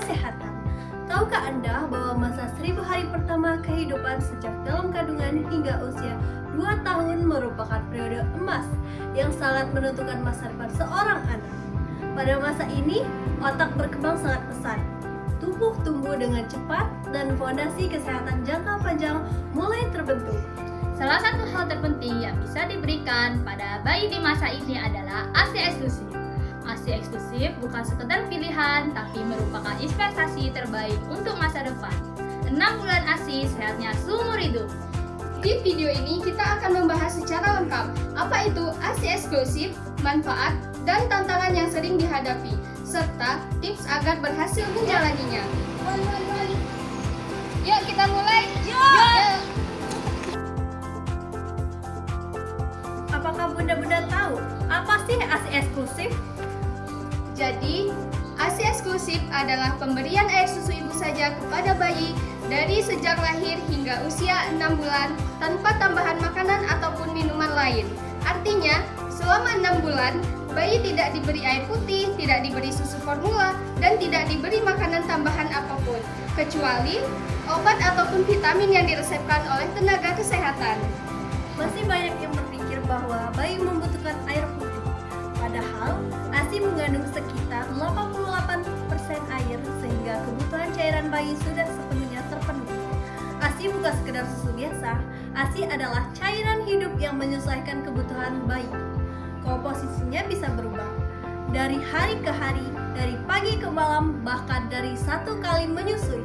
kesehatan. Tahukah Anda bahwa masa 1000 hari pertama kehidupan sejak dalam kandungan hingga usia 2 tahun merupakan periode emas yang sangat menentukan masa depan seorang anak. Pada masa ini, otak berkembang sangat pesat, tubuh tumbuh dengan cepat, dan fondasi kesehatan jangka panjang mulai terbentuk. Salah satu hal terpenting yang bisa diberikan pada bayi di masa ini adalah ASI eksklusif. ASI eksklusif bukan sekedar pilihan, tapi merupakan investasi terbaik untuk masa depan. 6 bulan ASI, sehatnya seumur hidup. Di video ini kita akan membahas secara lengkap apa itu ASI eksklusif, manfaat, dan tantangan yang sering dihadapi, serta tips agar berhasil menjalaninya. Yuk kita mulai! Yuk! Apakah bunda-bunda tahu apa sih ASI eksklusif? Jadi, ASI eksklusif adalah pemberian air susu ibu saja kepada bayi dari sejak lahir hingga usia 6 bulan tanpa tambahan makanan ataupun minuman lain. Artinya, selama 6 bulan, bayi tidak diberi air putih, tidak diberi susu formula, dan tidak diberi makanan tambahan apapun, kecuali obat ataupun vitamin yang diresepkan oleh tenaga kesehatan. Masih banyak yang berpikir bahwa bayi membutuhkan air putih. Padahal, ASI mengandung sekitar 88% air sehingga kebutuhan cairan bayi sudah sepenuhnya terpenuhi. ASI bukan sekedar susu biasa, ASI adalah cairan hidup yang menyesuaikan kebutuhan bayi. Komposisinya bisa berubah dari hari ke hari, dari pagi ke malam, bahkan dari 1 kali menyusui.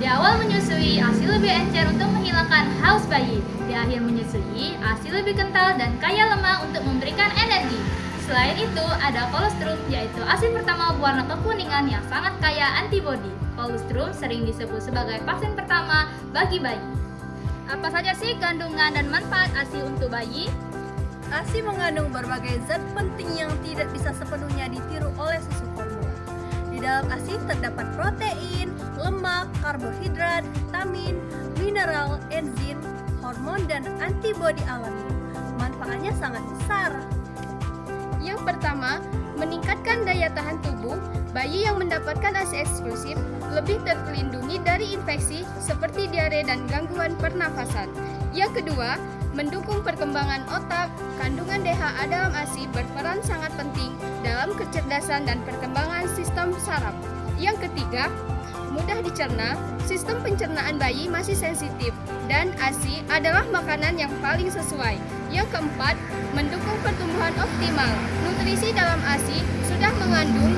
Di awal menyusui, ASI lebih encer untuk menghilangkan haus bayi. Di akhir menyusui, ASI lebih kental dan kaya lemak untuk memberikan energi. Selain itu, ada kolostrum, yaitu ASI pertama berwarna kekuningan yang sangat kaya antibodi. Kolostrum sering disebut sebagai vaksin pertama bagi bayi. Apa saja sih kandungan dan manfaat ASI untuk bayi? ASI mengandung berbagai zat penting yang tidak bisa sepenuhnya ditiru oleh susu formula. Di dalam ASI terdapat protein, lemak, karbohidrat, vitamin, mineral, enzim, hormon, dan antibodi alami. Manfaatnya sangat besar. Yang pertama, meningkatkan daya tahan tubuh. Bayi yang mendapatkan ASI eksklusif lebih terlindungi dari infeksi seperti diare dan gangguan pernafasan. Yang kedua, mendukung perkembangan otak. Kandungan DHA dalam ASI berperan sangat penting dalam kecerdasan dan perkembangan sistem saraf. Yang ketiga, mudah dicerna. Sistem pencernaan bayi masih sensitif dan ASI adalah makanan yang paling sesuai. Yang keempat, mendukung pertumbuhan optimal. Nutrisi dalam ASI sudah mengandung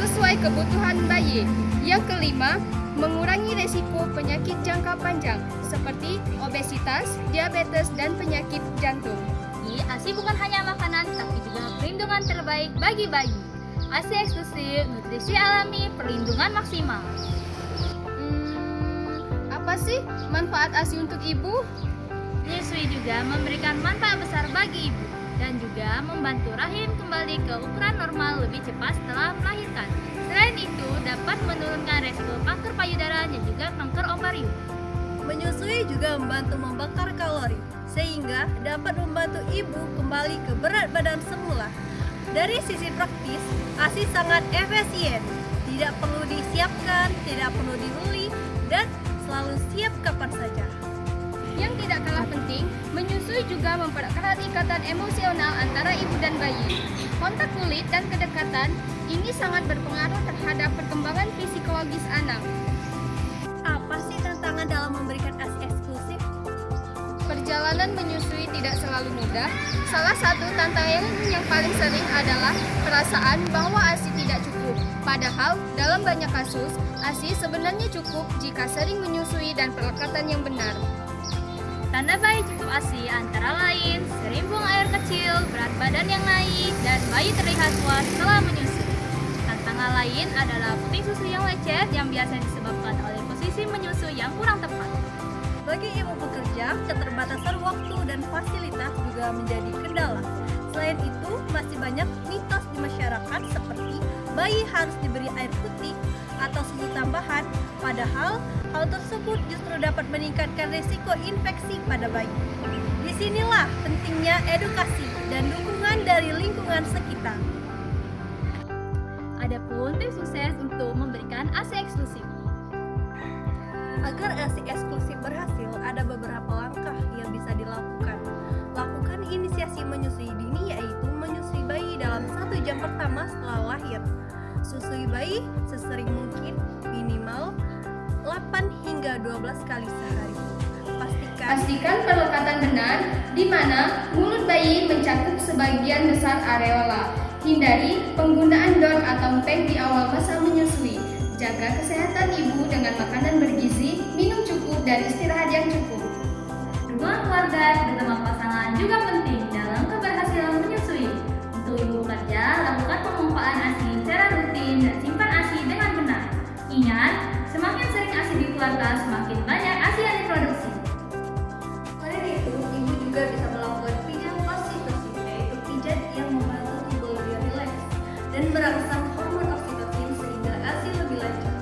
sesuai kebutuhan bayi. Yang kelima, mengurangi resiko penyakit jangka panjang seperti obesitas, diabetes, dan penyakit jantung. ASI bukan hanya makanan, tapi juga perlindungan terbaik bagi bayi. ASI eksklusif, nutrisi alami, perlindungan maksimal. Apa sih manfaat ASI untuk ibu? Menyusui juga memberikan manfaat besar bagi ibu dan juga membantu rahim kembali ke ukuran normal lebih cepat setelah melahirkan. Selain itu, dapat menurunkan resiko kanker payudara dan juga kanker ovarium. Menyusui juga membantu membakar kalori, sehingga dapat membantu ibu kembali ke berat badan semula. Dari sisi praktis, ASI sangat efisien, tidak perlu disiapkan, tidak perlu dibeli, dan selalu siap kapan saja. Yang tidak kalah penting, menyusui juga mempererat ikatan emosional antara ibu dan bayi. Kontak kulit dan kedekatan ini sangat berpengaruh terhadap perkembangan psikologis anak. Apa sih tantangan dalam memberikan ASI eksklusif? Perjalanan menyusui tidak selalu mudah. Salah satu tantangan yang paling sering adalah perasaan bahwa ASI tidak cukup. Padahal, dalam banyak kasus, ASI sebenarnya cukup jika sering menyusui dan perekatan yang benar. Tanda bayi cukup ASI antara lain sering buang air kecil, berat badan yang naik, dan bayi terlihat puas setelah menyusui. Tantangan lain adalah puting susu yang lecet yang biasa disebabkan oleh posisi menyusui yang kurang tepat. Bagi ibu pekerja, keterbatasan waktu dan fasilitas juga menjadi kendala. Selain itu, masih banyak mitos di masyarakat seperti bayi harus diberi air putih atau susu tambahan, padahal hal tersebut justru dapat meningkatkan risiko infeksi pada bayi. Disinilah pentingnya edukasi dan dukungan dari lingkungan sekitar. Adapun tips sukses untuk memberikan ASI Agar ASI eksklusif berhasil, ada beberapa langkah yang bisa dilakukan. Lakukan inisiasi menyusui dini, yaitu menyusui bayi dalam 1 jam pertama setelah lahir. Susui bayi sesering mungkin, minimal 8 hingga 12 kali sehari. Pastikan perlekatan benar, di mana mulut bayi mencakup sebagian besar areola. Hindari penggunaan DOT atau PEG di awal masa menyusui. Jaga kesehatan ibu dengan makanan bergizi, minum cukup, dan istirahat yang cukup. Dukungan keluarga bersama pasangan juga penting dalam keberhasilan menyusui. Untuk ibu bekerja, lakukan pemompaan ASI secara rutin dan simpan ASI dengan benar. Ingat, semakin sering ASI dikeluarkan, semakin banyak ASI yang diproduksi. Selain itu, ibu juga bisa melakukan pijat oksitosin, yaitu pijat yang membantu ibu lebih rileks dan merangsang hormon oksitosin sehingga ASI lebih lancar.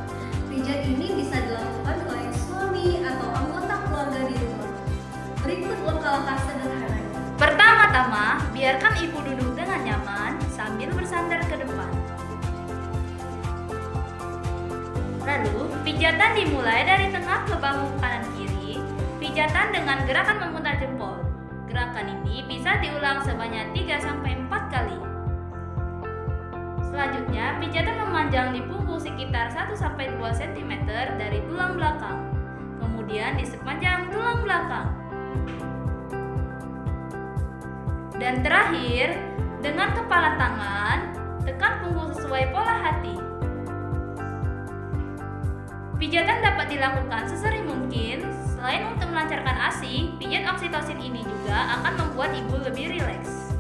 Pijat ini bisa dilakukan oleh suami atau anggota keluarga di rumah. Berikut langkah-langkah sederhananya. Pertama-tama, biarkan ibu duduk dengan nyaman sambil bersandar ke depan. Lalu, pijatan dimulai dari tengah ke bahu kanan kiri, pijatan dengan gerakan memutar jempol. Gerakan ini bisa diulang sebanyak 3-4 kali. Selanjutnya, pijatan memanjang di punggung sekitar 1-2 cm dari tulang belakang. Kemudian di sepanjang tulang belakang. Dan terakhir, dengan kepala tangan, tekan punggung sesuai pola hati. Pijatan dapat dilakukan sesering mungkin. Selain untuk melancarkan ASI, pijat oksitosin ini juga akan membuat ibu lebih rileks.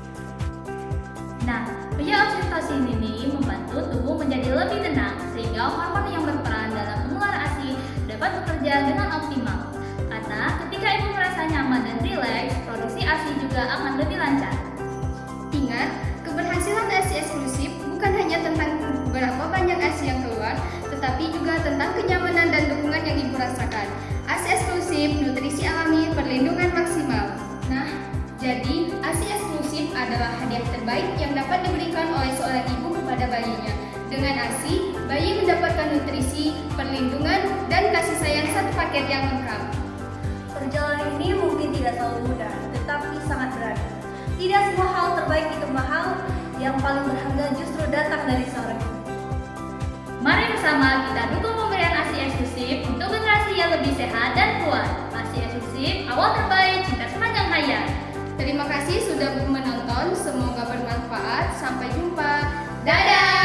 Nah, pijat oksitosin ini membantu tubuh menjadi lebih tenang, sehingga hormon yang berperan dalam mengeluarkan ASI dapat bekerja dengan optimal. Karena ketika ibu merasa nyaman dan rileks, produksi ASI juga akan lebih lancar. Ingat, keberhasilan ASI eksklusif bukan hanya tentang berapa banyak ASI yang keluar, tetapi juga tentang kenyamanan dan dukungan yang ibu rasakan. ASI eksklusif, nutrisi alami, perlindungan maksimal. Nah, jadi ASI eksklusif adalah hadiah terbaik yang dapat diberikan oleh seorang ibu kepada bayinya. Dengan ASI, bayi mendapatkan nutrisi, perlindungan, dan kasih sayang satu paket yang lengkap. Perjalanan ini mungkin tidak selalu mudah, tetapi sangat berarti. Tidak semua hal terbaik itu mahal, yang paling berharga justru datang dari seorang ibu. Mari bersama kita dukung pemberian ASI eksklusif untuk generasi yang lebih sehat dan kuat. ASI eksklusif, awal terbaik, cinta sepanjang hayat. Terima kasih sudah menonton, semoga bermanfaat. Sampai jumpa. Dadah!